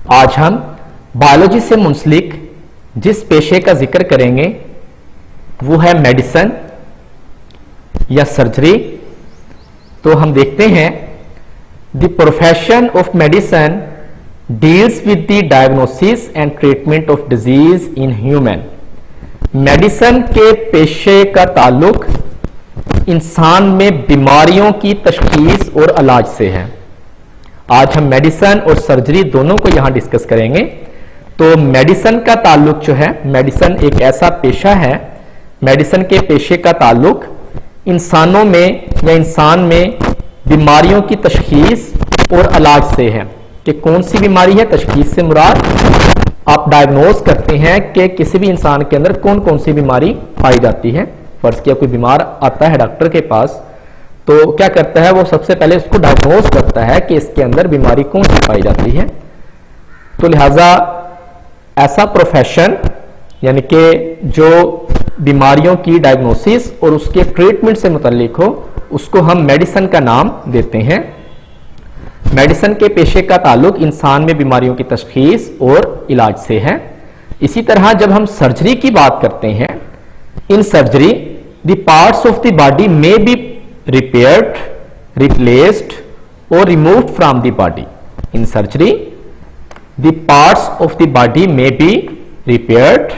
आज हम बायोलॉजी से मुंसलिक जिस पेशे का जिक्र करेंगे वो है मेडिसिन या सर्जरी। तो हम देखते हैं the profession of medicine deals with the diagnosis and treatment of disease in human. Medicine के पेशे का ताल्लुक इंसान में बीमारियों की तशखीस और इलाज से है। आज हम मेडिसिन और सर्जरी दोनों को यहां डिस्कस करेंगे। तो मेडिसिन का ताल्लुक जो है, मेडिसिन एक ऐसा पेशा है, मेडिसिन के पेशे का ताल्लुक इंसानों में या इंसान में बीमारियों की तशखीस और इलाज से है कि कौन सी बीमारी है। तशखीस से मुराद आप डायग्नोज करते हैं कि किसी भी इंसान के अंदर कौन कौन सी बीमारी पाई जाती है। फर्ज किया कोई बीमार आता है डॉक्टर के पास, तो क्या करता है वो सबसे पहले उसको डायग्नोज करता है कि इसके अंदर बीमारी कौन सी पाई जाती है। तो लिहाजा ऐसा प्रोफेशन यानी कि जो बीमारियों की डायग्नोसिस और उसके ट्रीटमेंट से मुतल्लिक हो उसको हम मेडिसिन का नाम देते हैं। मेडिसिन के पेशे का ताल्लुक इंसान में बीमारियों की तशखीस और इलाज से है। इसी तरह जब हम सर्जरी की बात करते हैं, in surgery the parts of the body may be repaired, replaced or removed from the body. In surgery, the parts of the body may be repaired,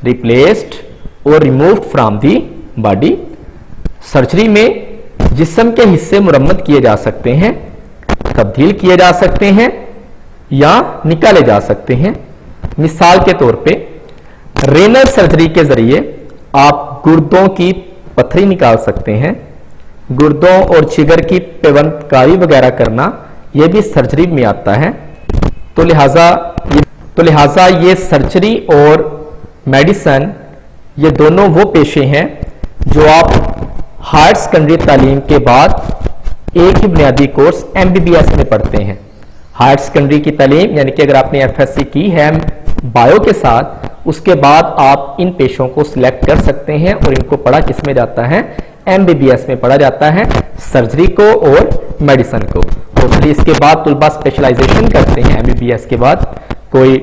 replaced or removed from the body. Surgery में जिस्म के हिस्से मुरम्मत किए जा सकते हैं, तब्दील किए जा सकते हैं या निकाले जा सकते हैं। मिसाल के तौर पे रेनल सर्जरी के जरिए आप गुर्दों की पथरी निकाल सकते हैं। गुर्दों और जिगर की पेवंदकारी वगैरह करना यह भी सर्जरी में आता है। तो लिहाजा ये सर्जरी और मेडिसिन ये दोनों वो पेशे हैं जो आप हायर सेकेंडरी तालीम के बाद एक ही बुनियादी कोर्स MBBS में पढ़ते हैं। हायर सेकेंडरी की तालीम यानी कि अगर आपने FSC की है बायो के साथ, उसके बाद आप इन पेशों को सिलेक्ट कर सकते हैं और इनको पढ़ा किस में जाता है, MBBS में पढ़ा जाता है, सर्जरी को और मेडिसिन को। तो फिर इसके बाद तुलबा स्पेशलाइजेशन करते हैं। MBBS के बाद कोई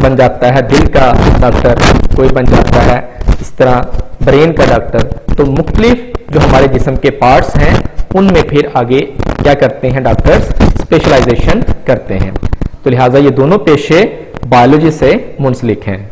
बन जाता है दिल का डॉक्टर, कोई बन जाता है इस तरह ब्रेन का डॉक्टर। तो मुख्तलिफ जो हमारे जिस्म के पार्ट्स हैं उनमें फिर आगे क्या करते हैं डॉक्टर्स, स्पेशलाइजेशन करते हैं। तो लिहाजा ये दोनों पेशे बायोलॉजी से मुंसलिक हैं।